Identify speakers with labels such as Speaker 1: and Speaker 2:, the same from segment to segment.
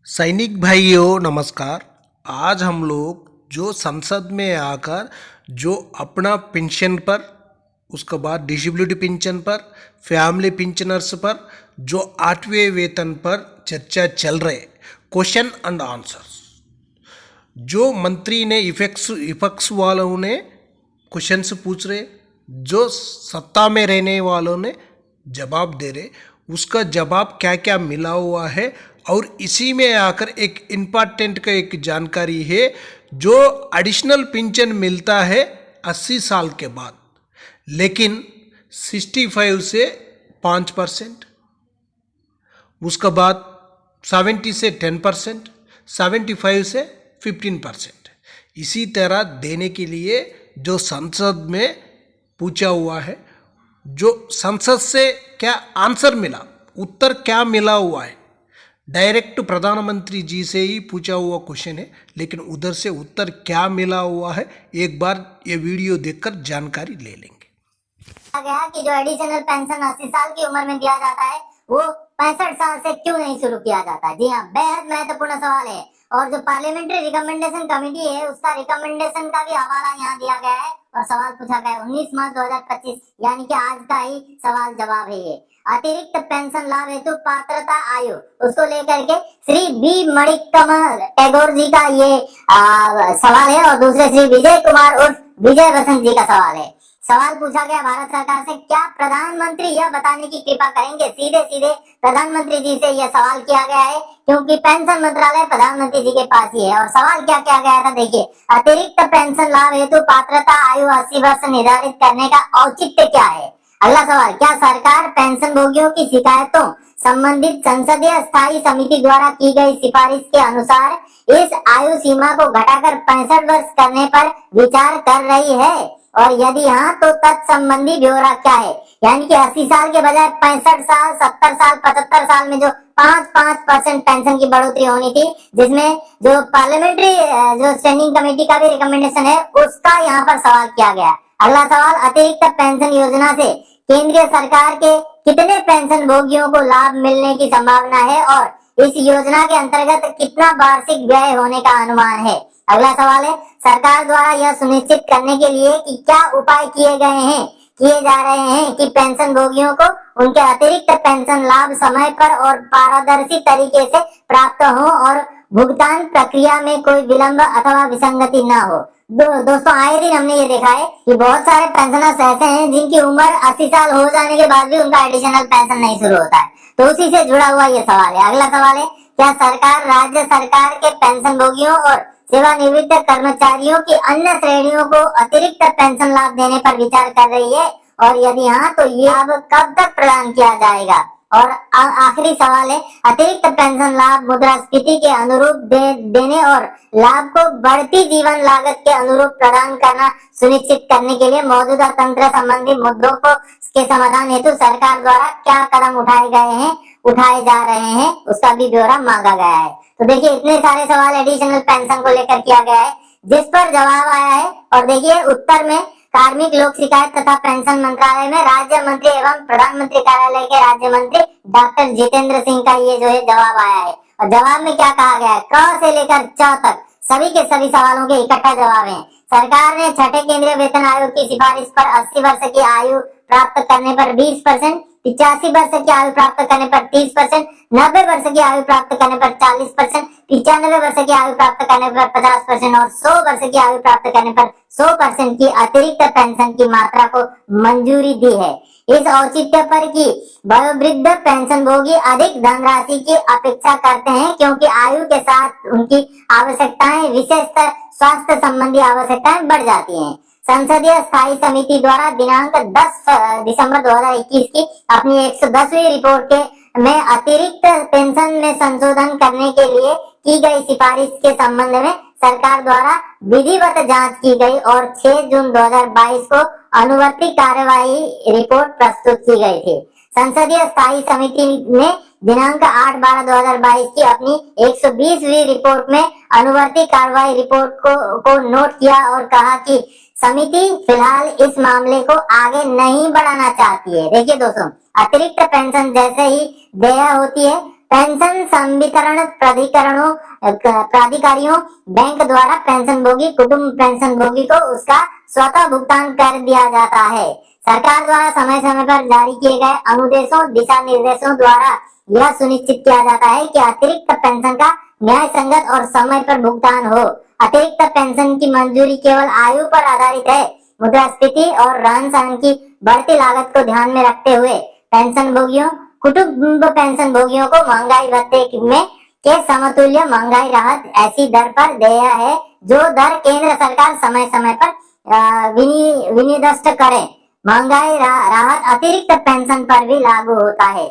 Speaker 1: सैनिक भाइयों नमस्कार। आज हम लोग जो संसद में आकर जो अपना पेंशन पर, उसके बाद डिसेबिलिटी पेंशन पर, फैमिली पेंशनर्स पर, जो 8वें वेतन पर चर्चा चल रहे क्वेश्चन एंड आंसर्स, जो मंत्री ने विपक्ष वालों ने क्वेश्चंस पूछ रहे, जो सत्ता में रहने वालों ने जवाब दे रहे, उसका जवाब क्या क्या मिला हुआ है। और इसी में आकर एक इम्पॉर्टेंट का एक जानकारी है, जो एडिशनल पेंशन मिलता है 80 साल के बाद, लेकिन 65 से 5%, उसके बाद 70 से 10%, 75 से 15%, इसी तरह देने के लिए जो संसद में पूछा हुआ है, जो संसद से क्या आंसर मिला, उत्तर क्या मिला हुआ है, डायरेक्ट प्रधानमंत्री जी से ही पूछा हुआ क्वेश्चन है, लेकिन उधर से उत्तर क्या मिला हुआ है, एक बार ये वीडियो देखकर जानकारी ले लेंगे।
Speaker 2: गया कि जो एडिशनल पेंशन 80 साल की उम्र में दिया जाता है वो 65 साल से क्यों नहीं शुरू किया जाता। जी हाँ, बेहद महत्वपूर्ण सवाल है। और जो पार्लियामेंट्री रिकमेंडेशन कमेटी है उसका रिकमेंडेशन का भी हवाला यहाँ दिया गया है और सवाल पूछा गया है 19 मार्च 2025, यानी कि आज का ही सवाल जवाब है ये। अतिरिक्त पेंशन लाभ हेतु पात्रता आयु, उसको लेकर के श्री बी मणिकमल टैगोर जी का ये सवाल है और दूसरे श्री विजय कुमार उर्फ विजय बसंत जी का सवाल है। सवाल पूछा गया भारत सरकार से, क्या प्रधानमंत्री यह बताने की कृपा करेंगे, सीधे सीधे प्रधानमंत्री जी से यह सवाल किया गया है, क्योंकि पेंशन मंत्रालय प्रधानमंत्री जी के पास ही है। और सवाल क्या किया गया था, देखिए, अतिरिक्त पेंशन लाभ हेतु पात्रता आयु 80 वर्ष निर्धारित करने का औचित्य क्या है। अगला सवाल, क्या सरकार पेंशन भोगियों की शिकायतों संबंधित संसदीय स्थायी समिति द्वारा की गई सिफारिश के अनुसार इस आयु सीमा को घटाकर 65 वर्ष करने पर विचार कर रही है, और यदि हाँ तो तत्संबंधी ब्यौरा क्या है। यानी कि 80 साल के बजाय 65 साल, 70 साल, 75 साल में जो 5% पेंशन की बढ़ोतरी होनी थी, जिसमें जो पार्लियामेंट्री जो स्टैंडिंग कमेटी का भी रिकमेंडेशन है, उसका यहाँ पर सवाल किया गया। अगला सवाल, अतिरिक्त पेंशन योजना से केंद्रीय सरकार के कितने पेंशन भोगियों को लाभ मिलने की संभावना है और इस योजना के अंतर्गत कितना वार्षिक व्यय होने का अनुमान है। अगला सवाल है, सरकार द्वारा यह सुनिश्चित करने के लिए कि क्या उपाय किए जा रहे हैं कि पेंशन भोगियों को उनके अतिरिक्त पेंशन लाभ समय पर और पारदर्शी तरीके से प्राप्त हो और भुगतान प्रक्रिया में कोई विलंब अथवा विसंगति न हो। दोस्तों, आए दिन हमने ये देखा है कि बहुत सारे पेंशनर्स ऐसे हैं जिनकी उम्र 80 साल हो जाने के बाद भी उनका एडिशनल पेंशन नहीं शुरू होता है, तो उसी से जुड़ा हुआ ये सवाल है। अगला सवाल है, क्या सरकार राज्य सरकार के पेंशन भोगियों और सेवानिवृत्त कर्मचारियों की अन्य श्रेणियों को अतिरिक्त पेंशन लाभ देने पर विचार कर रही है, और यदि हाँ तो ये लाभ कब तक प्रदान किया जाएगा। और आखिरी सवाल है, अतिरिक्त पेंशन लाभ मुद्रास्फीति के अनुरूप देने और लाभ को बढ़ती जीवन लागत के अनुरूप प्रदान करना सुनिश्चित करने के लिए मौजूदा तंत्र संबंधी मुद्दों को के समाधान हेतु सरकार द्वारा क्या कदम उठाए जा रहे हैं, उसका भी ब्यौरा मांगा गया है। तो देखिए, इतने सारे सवाल एडिशनल पेंशन को लेकर किया गया है, जिस पर जवाब आया है। और देखिए, उत्तर में कार्मिक लोक शिकायत तथा पेंशन मंत्रालय में राज्य मंत्री एवं प्रधानमंत्री कार्यालय के राज्य मंत्री डॉक्टर जितेंद्र सिंह का ये जो है जवाब आया है। और जवाब में क्या कहा गया है, क से लेकर च तक सभी के सभी सवालों के इकट्ठा जवाब है। सरकार ने छठे केंद्रीय वेतन आयोग की सिफारिश पर 80 वर्ष की आयु प्राप्त करने पर 20%, 85 वर्ष की आयु प्राप्त करने पर 30%, 90 वर्ष की आयु प्राप्त करने पर 40%, 95 वर्ष की आयु प्राप्त करने पर 50% और 100 वर्ष की आयु प्राप्त करने पर 100% की अतिरिक्त पेंशन की मात्रा को मंजूरी दी है। इस औचित्य पर कि वयोवृद्ध पेंशन भोगी अधिक धनराशि की अपेक्षा करते हैं, क्योंकि आयु के साथ उनकी आवश्यकताएं, विशेषकर स्वास्थ्य संबंधी आवश्यकताएं बढ़ जाती हैं। संसदीय स्थायी समिति द्वारा दिनांक 10 दिसंबर 2021 की अपनी 110वीं रिपोर्ट में अतिरिक्त पेंशन में संशोधन करने के लिए की गई सिफारिश के संबंध में सरकार द्वारा विधिवत जांच की गई और 6 जून 2022 को अनुवर्ती कार्यवाही रिपोर्ट प्रस्तुत की गई थी। संसदीय स्थायी समिति ने दिनांक 8/12/2022 की अपनी 120वीं रिपोर्ट में अनुवर्ती कार्यवाही रिपोर्ट को नोट किया और कहा कि समिति फिलहाल इस मामले को आगे नहीं बढ़ाना चाहती है। देखिए दोस्तों, अतिरिक्त पेंशन जैसे ही देय होती है पेंशन संवितरण प्राधिकारियों बैंक द्वारा पेंशनभोगी कुटुंब पेंशनभोगी को उसका स्वतः भुगतान कर दिया जाता है। सरकार द्वारा समय समय पर जारी किए गए अनुदेशों दिशा निर्देशों द्वारा यह सुनिश्चित किया जाता है कि अतिरिक्त पेंशन का न्याय संगत और समय पर भुगतान हो। अतिरिक्त पेंशन की मंजूरी केवल आयु पर आधारित है। मुद्रास्फीति और रहन सहन की बढ़ती लागत को ध्यान में रखते हुए पेंशनभोगियों कुटुंब पेंशनभोगियों को महंगाई भत्ते में के समतुल्य महंगाई राहत ऐसी दर पर देय है जो दर केंद्र सरकार समय समय पर विनिर्दिष्ट करे। महंगाई राहत अतिरिक्त पेंशन पर भी लागू होता है।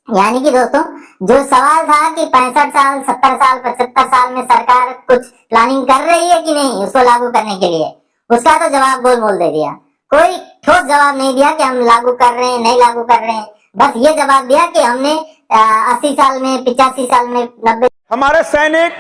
Speaker 2: यानी कि दोस्तों जो सवाल था कि 65 साल 70 साल 75 साल में सरकार कुछ प्लानिंग कर रही है कि नहीं उसको लागू करने के लिए, उसका तो जवाब बोल दे दिया। कोई ठोस जवाब नहीं दिया कि हम लागू कर रहे हैं नहीं लागू कर रहे हैं, बस ये जवाब दिया कि हमने 80 साल में 85 साल में 90।
Speaker 3: हमारे सैनिक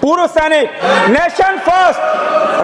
Speaker 3: पूर्व सैनिक नेशन फर्स्ट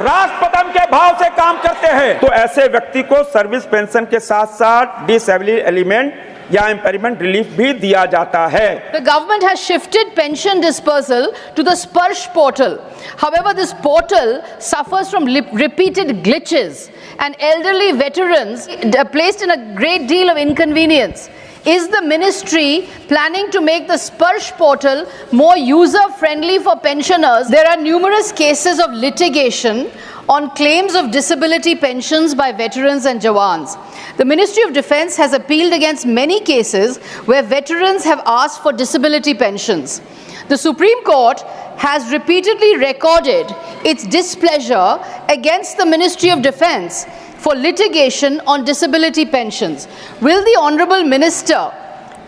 Speaker 3: राष्ट्र प्रथम के भाव से काम करते हैं, तो ऐसे व्यक्ति को सर्विस पेंशन के साथ साथ डिसेबिलिटी एलिमेंट या इम्पेयरमेंट रिलीफ भी दिया जाता है।
Speaker 4: The government has shifted pension dispersal to the Sparsh portal. However, this portal suffers from repeated glitches and elderly veterans are placed in a great deal of inconvenience. Is the ministry planning to make the Sparsh portal more user-friendly for pensioners? There are numerous cases of litigation on claims of disability pensions by veterans and jawans. The Ministry of Defence has appealed against many cases where veterans have asked for disability pensions. The Supreme Court has repeatedly recorded its displeasure against the Ministry of Defence for litigation on disability pensions. Will the Honourable Minister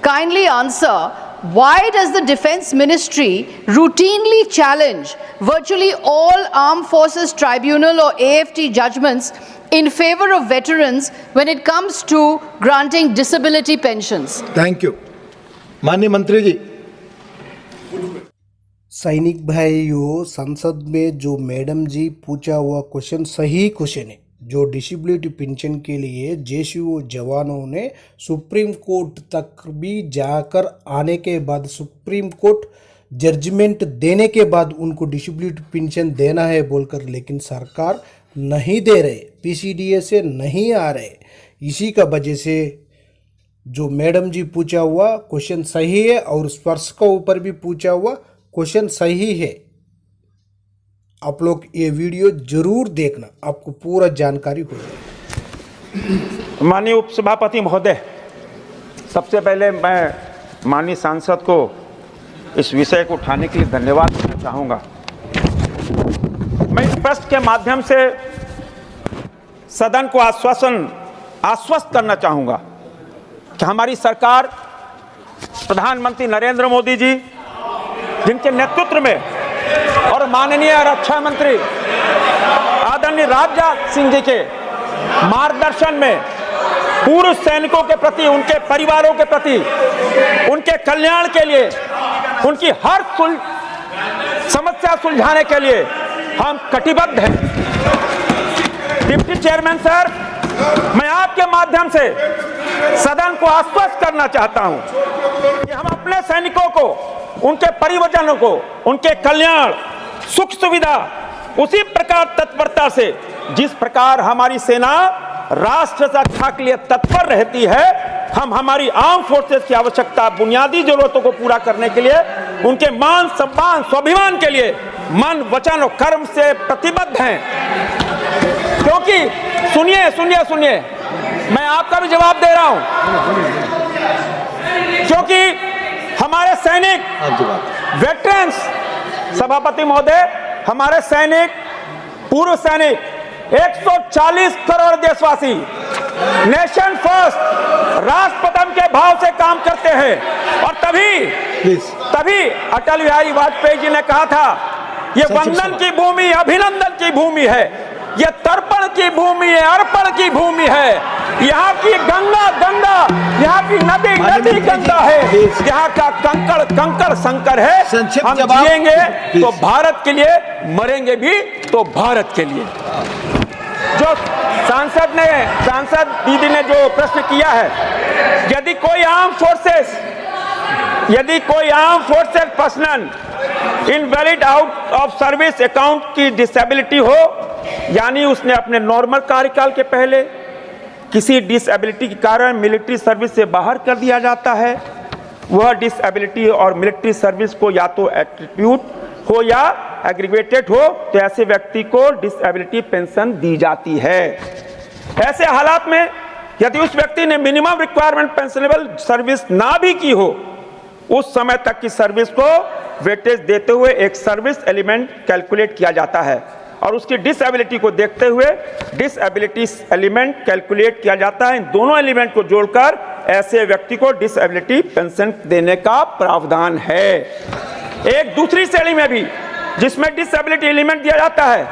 Speaker 4: kindly answer, why does the Defence Ministry routinely challenge virtually all Armed Forces Tribunal or AFT judgments in favour of veterans when it comes to granting disability pensions?
Speaker 5: Thank you. माननीय मंत्री जी।
Speaker 1: सैनिक भाइयों, संसद में जो madam जी पूछा हुआ question सही क्वेश्चन है। जो डिसेबिलिटी पेंशन के लिए जेसीओ जवानों ने सुप्रीम कोर्ट तक भी जाकर आने के बाद सुप्रीम कोर्ट जजमेंट देने के बाद उनको डिसेबिलिटी पेंशन देना है बोलकर, लेकिन सरकार नहीं दे रहे, पीसीडीए से नहीं आ रहे। इसी का वजह से जो मैडम जी पूछा हुआ क्वेश्चन सही है और स्पर्श के ऊपर भी पूछा हुआ क्वेश्चन सही है। आप लोग ये वीडियो जरूर देखना, आपको पूरा जानकारी हो जाएगी।
Speaker 3: माननीय उपसभापति महोदय, सबसे पहले मैं माननीय सांसद को इस विषय को उठाने के लिए धन्यवाद देना चाहूँगा। मैं इस प्रश्न के माध्यम से सदन को आश्वस्त करना चाहूँगा कि हमारी सरकार, प्रधानमंत्री नरेंद्र मोदी जी जिनके नेतृत्व में और माननीय रक्षा मंत्री आदरणीय राजनाथ सिंह जी के मार्गदर्शन में पूर्व सैनिकों के प्रति, उनके परिवारों के प्रति, उनके कल्याण के लिए, उनकी हर समस्या सुलझाने के लिए हम कटिबद्ध हैं। डिप्टी चेयरमैन सर, मैं आपके माध्यम से सदन को आश्वस्त करना चाहता हूं कि हम अपने सैनिकों को, उनके परिवारजनों को, उनके कल्याण, सुख सुविधा उसी प्रकार तत्परता से जिस प्रकार हमारी सेना राष्ट्र रक्षा के लिए तत्पर रहती है, हम हमारी आर्म फोर्सेस की आवश्यकता, बुनियादी जरूरतों को पूरा करने के लिए, उनके मान सम्मान स्वाभिमान के लिए मन वचन और कर्म से प्रतिबद्ध हैं। क्योंकि सुनिए, मैं आपका भी जवाब दे रहा हूं, क्योंकि हमारे सैनिक, वेटरन्स, सभापति महोदय, हमारे सैनिक, पूर्व सैनिक, 140 करोड़ देशवासी नेशन फर्स्ट राष्ट्र प्रथम के भाव से काम करते हैं। और तभी अटल बिहारी वाजपेयी जी ने कहा था, ये वंदन की भूमि, अभिनंदन की भूमि है, ये तर्पण की भूमि है, अर्पण की भूमि है। यहाँ की गंगा, यहाँ की नदी गंगा है, यहाँ का कंकड़ संकर है। हम जिएंगे तो भारत के लिए, मरेंगे भी तो भारत के लिए। जो सांसद दीदी ने जो प्रश्न किया है, यदि कोई आर्म फोर्सेस यदि कोई arm forces personal invalid out of service account की डिसेबिलिटी हो, यानी उसने अपने नॉर्मल कार्यकाल के पहले किसी डिसेबिलिटी के कारण मिलिट्री सर्विस से बाहर कर दिया जाता है, वह डिसेबिलिटी और मिलिट्री सर्विस को या तो एट्रीब्यूट हो या एग्रीगेटेड हो, तो ऐसे व्यक्ति को डिसेबिलिटी पेंशन दी जाती है। ऐसे हालात में यदि उस व्यक्ति ने मिनिमम रिक्वायरमेंट पेंशनेबल सर्विस ना भी की हो, उस समय तक की सर्विस को वेटेज देते हुए एक सर्विस एलिमेंट कैलकुलेट किया जाता है और उसकी डिसेबिलिटी को देखते हुए डिसेबिलिटी एलिमेंट कैलकुलेट किया जाता है। इन दोनों एलिमेंट को जोड़कर ऐसे व्यक्ति को डिसेबिलिटी पेंशन देने का प्रावधान है। एक दूसरी श्रेणी में भी जिसमें डिसेबिलिटी एलिमेंट दिया जाता है,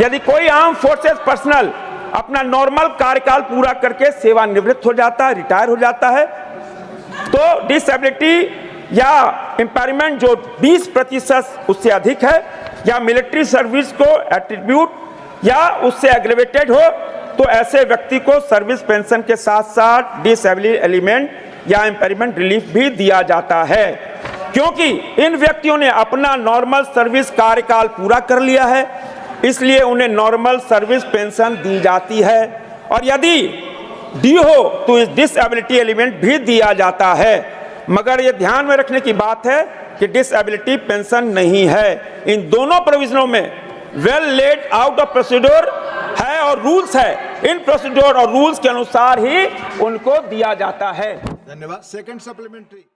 Speaker 3: यदि कोई आर्म फोर्सेस पर्सनल अपना नॉर्मल कार्यकाल पूरा करके सेवानिवृत्त हो जाता है, रिटायर हो जाता है, तो डिसेबिलिटी या इम्पेयरमेंट जो 20% उससे अधिक है या मिलिट्री सर्विस को एट्रीब्यूट या उससे एग्रेवेटेड हो, तो ऐसे व्यक्ति को सर्विस पेंशन के साथ साथ डिसेबिलिटी एलिमेंट या इम्पेयरमेंट रिलीफ भी दिया जाता है, क्योंकि इन व्यक्तियों ने अपना नॉर्मल सर्विस कार्यकाल पूरा कर लिया है, इसलिए उन्हें नॉर्मल सर्विस पेंशन दी जाती है। और यदि दी हो तो इस डिसेबिलिटी एलिमेंट भी दिया जाता है, मगर यह ध्यान में रखने की बात है कि डिसेबिलिटी पेंशन नहीं है। इन दोनों प्रोविजनों में well laid out of procedure है और रूल्स है, इन प्रोसीड्योर और रूल्स के अनुसार ही उनको दिया जाता है।
Speaker 5: धन्यवाद। Second supplementary.